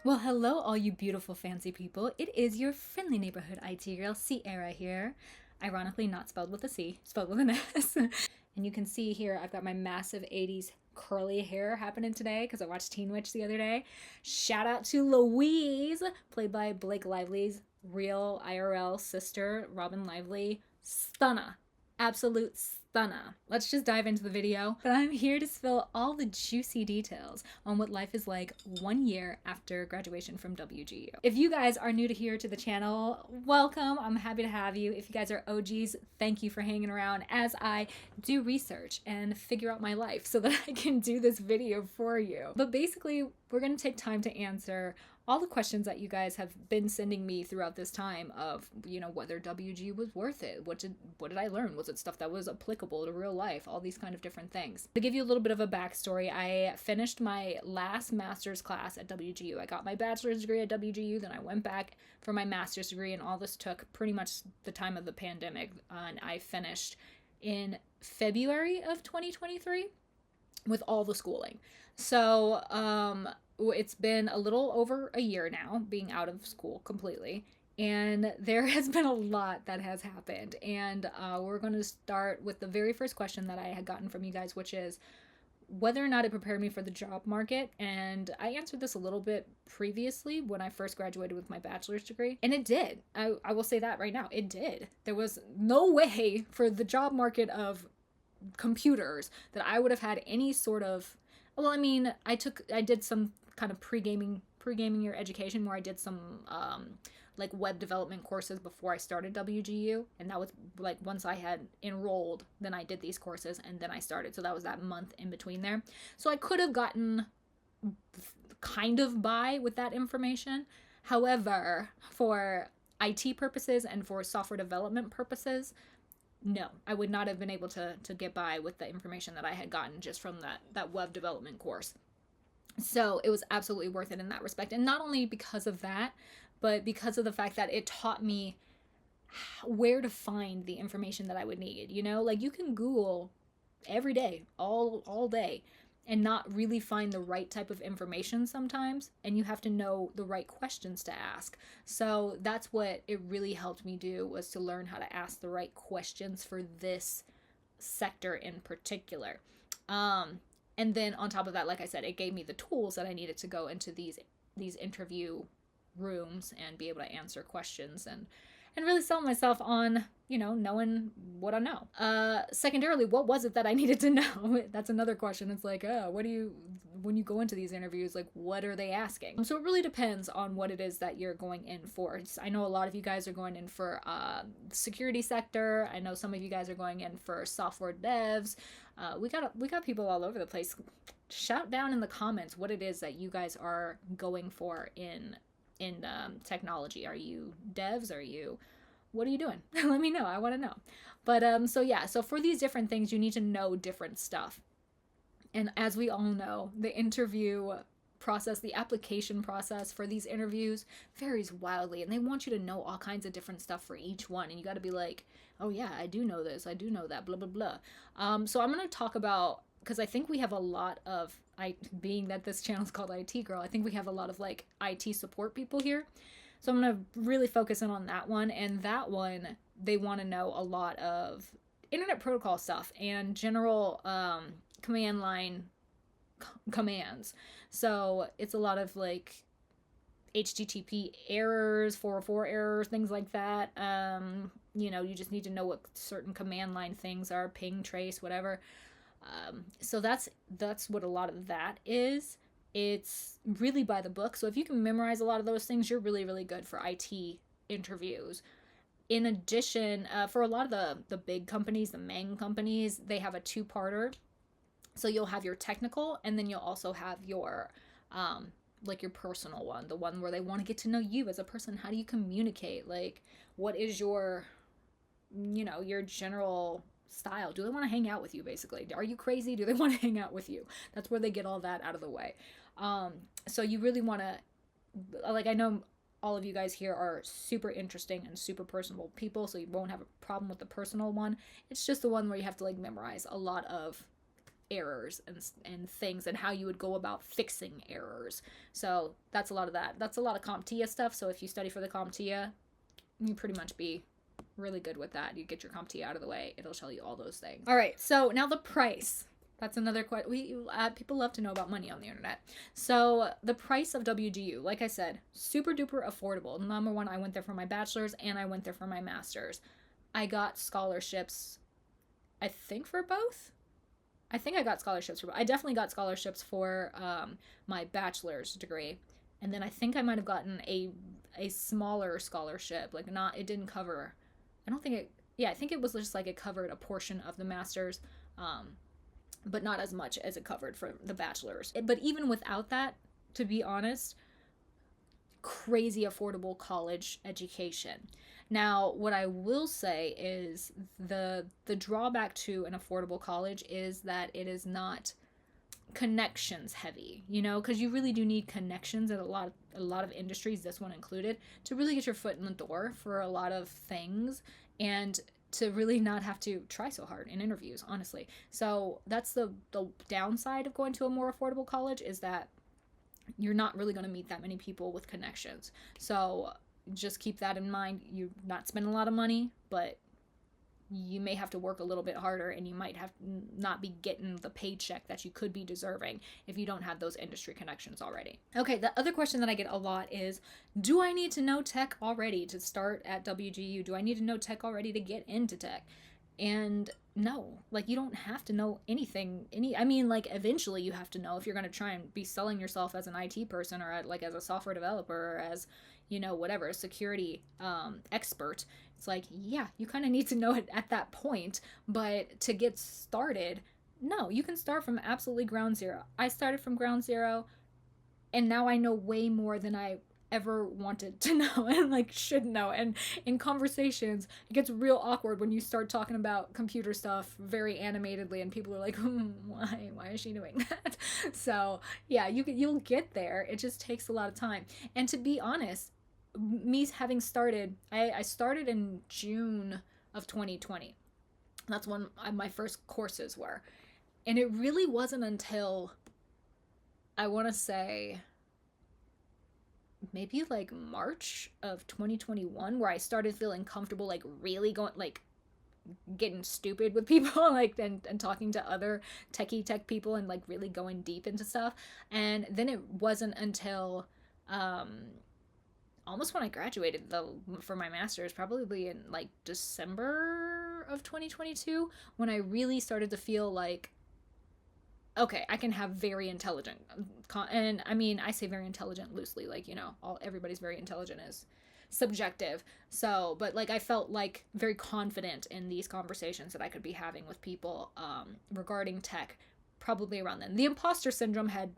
Well, hello, all you beautiful, fancy people. It is your friendly neighborhood IT girl, Sierra here. Ironically, not spelled with a C, spelled with an S. And you can see here, I've got my massive 80s curly hair happening today because I watched Teen Witch the other day. Shout out to Louise, played by Blake Lively's real IRL sister, Robin Lively. Stunner. Absolute stunner. Let's just dive into the video. But I'm here to spill all the juicy details on what life is like 1 year after graduation from WGU. If you guys are new to here to the channel, welcome. I'm happy to have you. If you guys are OGs, thank you for hanging around as I do research and figure out my life so that I can do this video for you. But basically, we're going to take time to answer all the questions that you guys have been sending me throughout this time of, whether WG was worth it. What did I learn? Was it stuff that was applicable to real life? All these kind of different things. To give you a little bit of a backstory, I finished my last master's class at WGU. I got my bachelor's degree at WGU, then I went back for my master's degree, and all this took pretty much the time of the pandemic. And I finished in February of 2023 with all the schooling. So, it's been a little over a year now being out of school completely, and there has been a lot that has happened. And we're going to start with the very first question that I had gotten from you guys, which is whether or not it prepared me for the job market. And I answered this a little bit previously when I first graduated with my bachelor's degree, and it did. I will say that right now, it did. There was no way for the job market of computers that I would have had any sort of, well, I mean, I did some kind of pre-gaming year education where I did some like web development courses before I started WGU, and that was like once I had enrolled, then I did these courses and then I started. So that was that month in between there. So I could have gotten kind of by with that information. However, for IT purposes and for software development purposes, no, I would not have been able to get by with the information that I had gotten just from that web development course. So it was absolutely worth it in that respect. And not only because of that, but because of the fact that it taught me where to find the information that I would need. Like you can Google every day, all day, and not really find the right type of information sometimes, and you have to know the right questions to ask. So that's what it really helped me do, was to learn how to ask the right questions for this sector in particular. And then on top of that, like I said, it gave me the tools that I needed to go into these interview rooms and be able to answer questions and really sell myself on, knowing what I know. Secondarily, what was it that I needed to know? That's another question. It's like, when you go into these interviews, like, what are they asking? So it really depends on what it is that you're going in for. I know a lot of you guys are going in for security sector. I know some of you guys are going in for software devs. We got people all over the place. Shout down in the comments what it is that you guys are going for in technology. Are you devs? What are you doing? Let me know. I want to know. But so for these different things, you need to know different stuff. And as we all know, the interview process, the application process for these interviews varies wildly, and they want you to know all kinds of different stuff for each one, and you got to be like, oh yeah, I do know this, I do know that, blah blah blah. So I'm going to talk about, because I think we have a lot of, being that this channel is called IT Girl, I think we have a lot of like IT support people here. So I'm going to really focus in on that one. And that one, they want to know a lot of internet protocol stuff and general command line commands. So it's a lot of like HTTP errors, 404 errors, things like that. You just need to know what certain command line things are, ping, trace, whatever. So that's what a lot of that is. It's really by the book. So if you can memorize a lot of those things, you're really, really good for IT interviews. In addition, for a lot of the big companies, the main companies, they have a two-parter. So you'll have your technical, and then you'll also have your like your personal one, the one where they want to get to know you as a person. How do you communicate? Like, what is your general style? Do they want to hang out with you, basically? Are you crazy? Do they want to hang out with you? That's where they get all that out of the way. So you really want to, like, I know all of you guys here are super interesting and super personable people, so you won't have a problem with the personal one. It's just the one where you have to like memorize a lot of errors and things, and how you would go about fixing errors. So that's a lot of that. That's a lot of CompTIA stuff. So if you study for the CompTIA, you pretty much be really good with that. You get your CompTIA out of the way, it'll tell you all those things. All right, so now the price. That's another question. People love to know about money on the internet. So the price of WGU, like I said, super duper affordable. Number one, I went there for my bachelor's and I went there for my master's. I got scholarships, I think, for both. I think I got scholarships for both. I definitely got scholarships for my bachelor's degree. And then I think I might have gotten a smaller scholarship. Like, not, it didn't cover, I don't think it, yeah, I think it was just like it covered a portion of the master's. But not as much as it covered for the bachelor's. But even without that, to be honest, crazy affordable college education. Now, what I will say is the drawback to an affordable college is that it is not connections heavy, you know, because you really do need connections in a lot of industries, this one included, to really get your foot in the door for a lot of things, and to really not have to try so hard in interviews, honestly. So that's the downside of going to a more affordable college, is that you're not really going to meet that many people with connections. So just keep that in mind. You're not spending a lot of money, but you may have to work a little bit harder, and you might have not be getting the paycheck that you could be deserving if you don't have those industry connections already. Okay, the other question that I get a lot is, do I need to know tech already to start at WGU? Do I need to know tech already to get into tech? And no, like, you don't have to know anything. I mean, like, eventually you have to know if you're going to try and be selling yourself as an IT person, or as a software developer, or as, you know, whatever, a security expert. It's like, yeah, you kind of need to know it at that point. But to get started, no, you can start from absolutely ground zero. I started from ground zero, and now I know way more than I ever wanted to know and like should know. And in conversations, it gets real awkward when you start talking about computer stuff very animatedly, and people are like, why is she doing that? So yeah, you'll get there. It just takes a lot of time. And to be honest, me having started, I started in June of 2020. That's when my first courses were. And it really wasn't until, I want to say, maybe like March of 2021, where I started feeling comfortable, like really going, like getting stupid with people, like, and talking to other tech people, and like really going deep into stuff. And then it wasn't until almost when I graduated for my master's, probably in like December of 2022, when I really started to feel like, okay, I can have very intelligent, and I mean, I say very intelligent loosely, like, you know, everybody's very intelligent is subjective. So, but like, I felt like very confident in these conversations that I could be having with people regarding tech, probably around then. The imposter syndrome had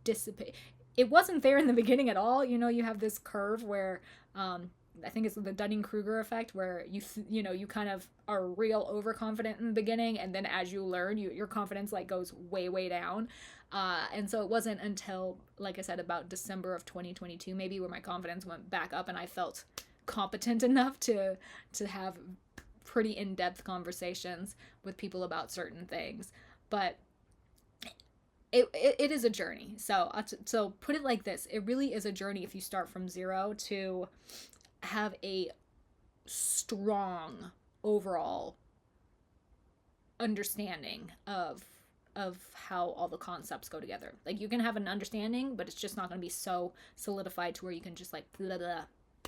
dissipated. It wasn't there in the beginning at all. You know, you have this curve where I think it's the Dunning-Kruger effect, where you kind of are real overconfident in the beginning, and then as you learn, your confidence like goes way down. And so it wasn't until, like I said, about December of 2022 maybe, where my confidence went back up and I felt competent enough to have pretty in-depth conversations with people about certain things. But it is a journey. So put it like this: it really is a journey if you start from zero to have a strong overall understanding of how all the concepts go together. Like, you can have an understanding, but it's just not going to be so solidified to where you can just like blah, blah,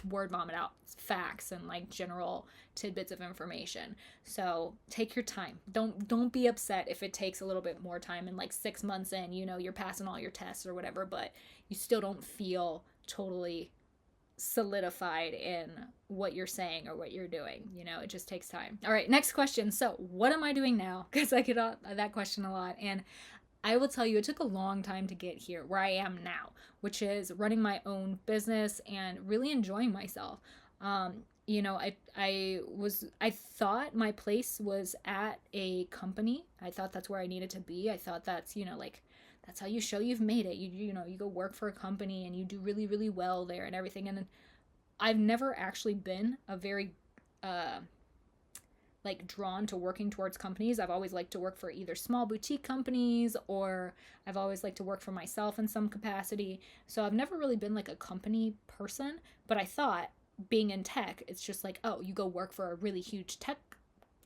word vomit out facts and like general tidbits of information. So take your time. Don't be upset if it takes a little bit more time, and like 6 months in, you know, you're passing all your tests or whatever, but you still don't feel totally solidified in what you're saying or what you're doing. You know, it just takes time. All right, next question. So what am I doing now? Because I get that question a lot, and I will tell you, it took a long time to get here where I am now, which is running my own business and really enjoying myself. You know, I thought my place was at a company. I thought that's where I needed to be. I thought that's, you know, like, that's how you show you've made it. You know, you go work for a company and you do really, really well there and everything. And I've never actually been a very like drawn to working towards companies. I've always liked to work for either small boutique companies, or I've always liked to work for myself in some capacity. So I've never really been like a company person, but I thought being in tech, it's just like, oh, you go work for a really huge tech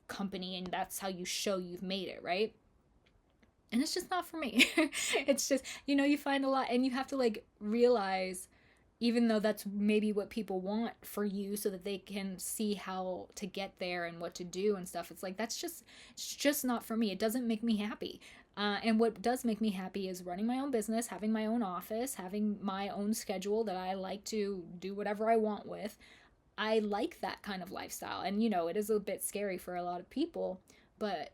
company and that's how you show you've made it, right? And it's just not for me. It's just, you find a lot, and you have to like realize, even though that's maybe what people want for you so that they can see how to get there and what to do and stuff, it's like it's just not for me. It doesn't make me happy. And what does make me happy is running my own business, having my own office, having my own schedule that I like to do whatever I want with. I like that kind of lifestyle. And it is a bit scary for a lot of people, but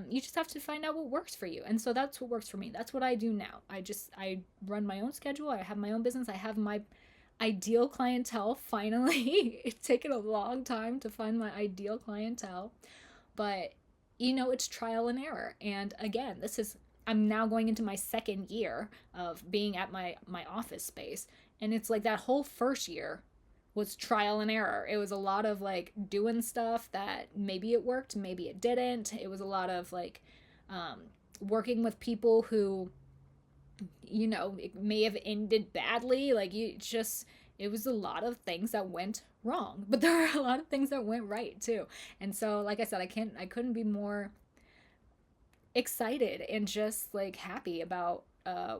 you just have to find out what works for you. And so that's what works for me. That's what I do now. I run my own schedule. I have my own business. I have my ideal clientele. Finally, it's taken a long time to find my ideal clientele, but it's trial and error. And again, I'm now going into my second year of being at my office space, and it's like that whole first year was trial and error. It was a lot of like doing stuff that maybe it worked, maybe it didn't. It was a lot of like working with people who, it may have ended badly. Like it was a lot of things that went wrong, but there were a lot of things that went right too. And so, like I said, I couldn't be more excited and just like happy about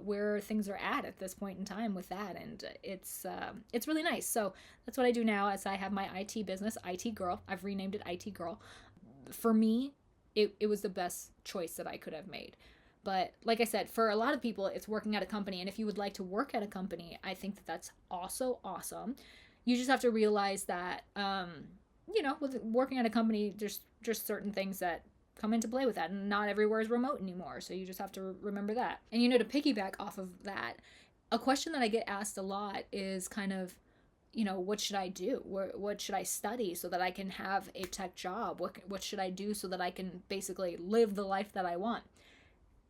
where things are at this point in time with that. And it's really nice. So that's what I do now, as I have my IT business, IT Girl. I've renamed it IT Girl. For me, it was the best choice that I could have made. But like I said, for a lot of people, it's working at a company. And if you would like to work at a company, I think that that's also awesome. You just have to realize that, with working at a company, there's just certain things that come into play with that, and not everywhere is remote anymore. So you just have to remember that. And to piggyback off of that, a question that I get asked a lot is kind of, what should I do? What should I study so that I can have a tech job? What should I do so that I can basically live the life that I want?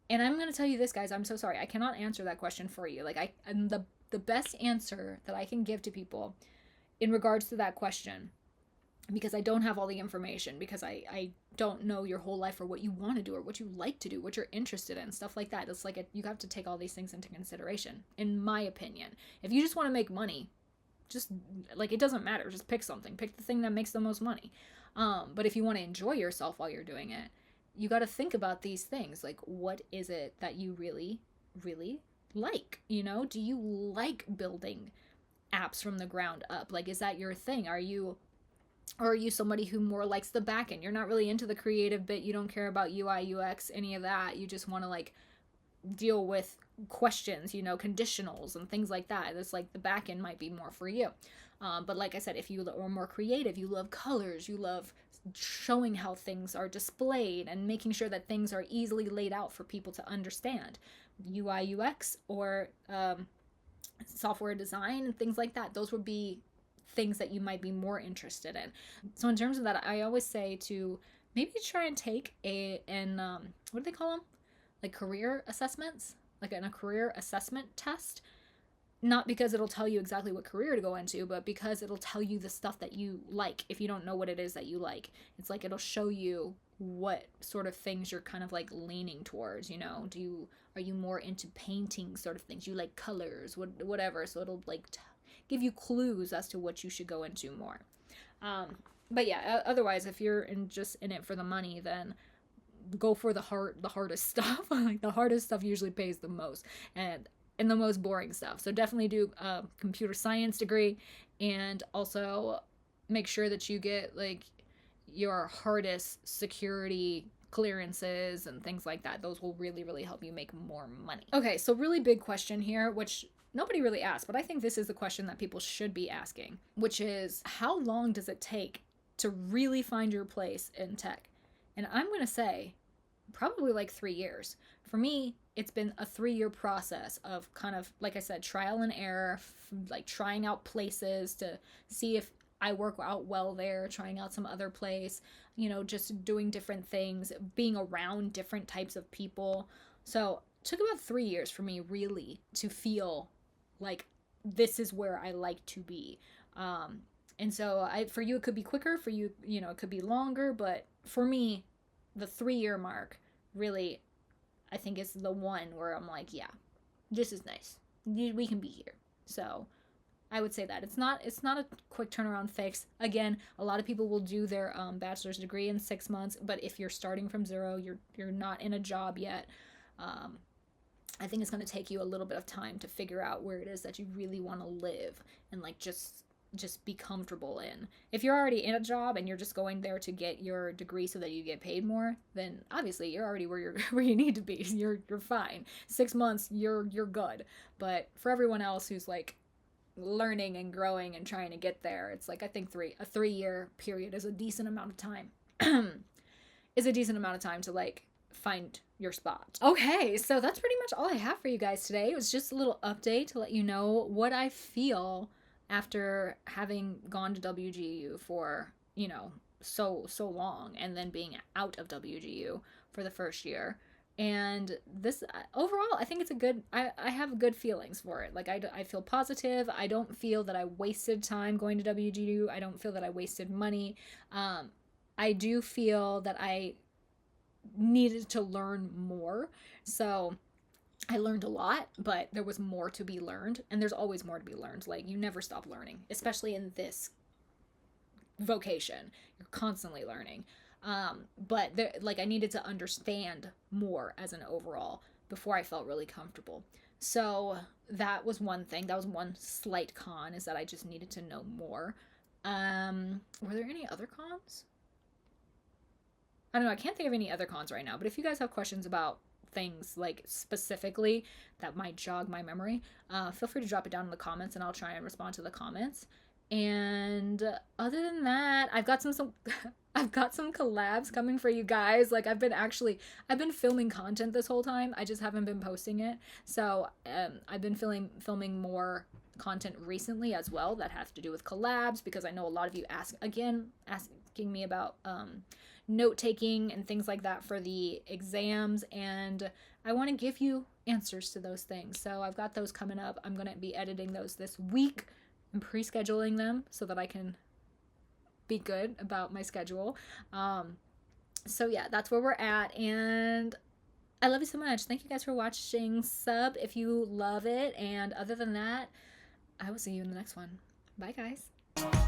And I'm going to tell you this, guys, I'm so sorry. I cannot answer that question for you. Like and the best answer that I can give to people in regards to that question, because I don't have all the information, because I don't know your whole life, or what you want to do, or what you like to do, what you're interested in, stuff like that. It's like you have to take all these things into consideration, in my opinion. If you just want to make money, just like, it doesn't matter. Just pick something. Pick the thing that makes the most money. But if you want to enjoy yourself while you're doing it, you got to think about these things. Like, what is it that you really, really like? Do you like building apps from the ground up? Like, is that your thing? Or are you somebody who more likes the back end? You're not really into the creative bit. You don't care about UI, UX, any of that. You just want to like deal with questions, conditionals and things like that. It's like the back end might be more for you. But like I said, if you are more creative, you love colors, you love showing how things are displayed and making sure that things are easily laid out for people to understand. UI, UX, or software design and things like that. Those would be things that you might be more interested in. So in terms of that, I always say to maybe try and take what do they call them? Like career assessments, like a career assessment test. Not because it'll tell you exactly what career to go into, but because it'll tell you the stuff that you like. If you don't know what it is that you like, it's like it'll show you what sort of things you're kind of like leaning towards. Are you more into painting sort of things? You like colors, whatever. So it'll like give you clues as to what you should go into more. But yeah, otherwise, if you're just in it for the money, then go for the hardest stuff. Like, the hardest stuff usually pays the most, and the most boring stuff. So definitely do a computer science degree, and also make sure that you get like your hardest security clearances and things like that. Those will really, really help you make more money. Okay, so really big question here, which nobody really asked, but I think this is the question that people should be asking, which is, how long does it take to really find your place in tech? And I'm going to say probably like 3 years. For me, it's been a 3-year process of kind of, like I said, trial and error, like trying out places to see if I work out well there, trying out some other place, just doing different things, being around different types of people. So it took about 3 years for me really to feel like this is where I like to be. And so for you, it could be quicker. For you, it could be longer. But for me, the 3-year mark really, I think, is the one where I'm like, yeah, this is nice. We can be here. So I would say that it's not a quick turnaround fix. Again, a lot of people will do their bachelor's degree in 6 months, but if you're starting from zero, you're not in a job yet. Um, I think it's going to take you a little bit of time to figure out where it is that you really want to live and like just be comfortable in. If you're already in a job and you're just going there to get your degree so that you get paid more, then obviously you're already where you need to be. You're fine. 6 months, you're good. But for everyone else who's like learning and growing and trying to get there, it's like I think a 3-year period is a decent amount of time. Is a decent amount of time to like find your spot. Okay, so that's pretty much all I have for you guys today. It was just a little update to let you know what I feel after having gone to WGU for, so long, and then being out of WGU for the first year. And this overall, I think it's a good, I have good feelings for it. Like I feel positive. I don't feel that I wasted time going to WGU. I don't feel that I wasted money. I do feel that I needed to learn more. So I learned a lot, but there was more to be learned, and there's always more to be learned. Like you never stop learning, especially in this vocation. You're constantly learning. But there, like I needed to understand more as an overall before I felt really comfortable. So that was one thing. That was one slight con, is that I just needed to know more. Were there any other cons? I don't know. I can't think of any other cons right now. But if you guys have questions about things like specifically that might jog my memory, feel free to drop it down in the comments, and I'll try and respond to the comments. And other than that, I've got some I've got some collabs coming for you guys. Like I've been filming content this whole time. I just haven't been posting it. So I've been filming more content recently as well that have to do with collabs, because I know a lot of you asking me about note taking and things like that for the exams, and I want to give you answers to those things. So I've got those coming up. I'm going to be editing those this week and pre-scheduling them so that I can be good about my schedule. So yeah, that's where we're at, and I love you so much. Thank you guys for watching. Sub if you love it, and other than that, I will see you in the next one. Bye guys.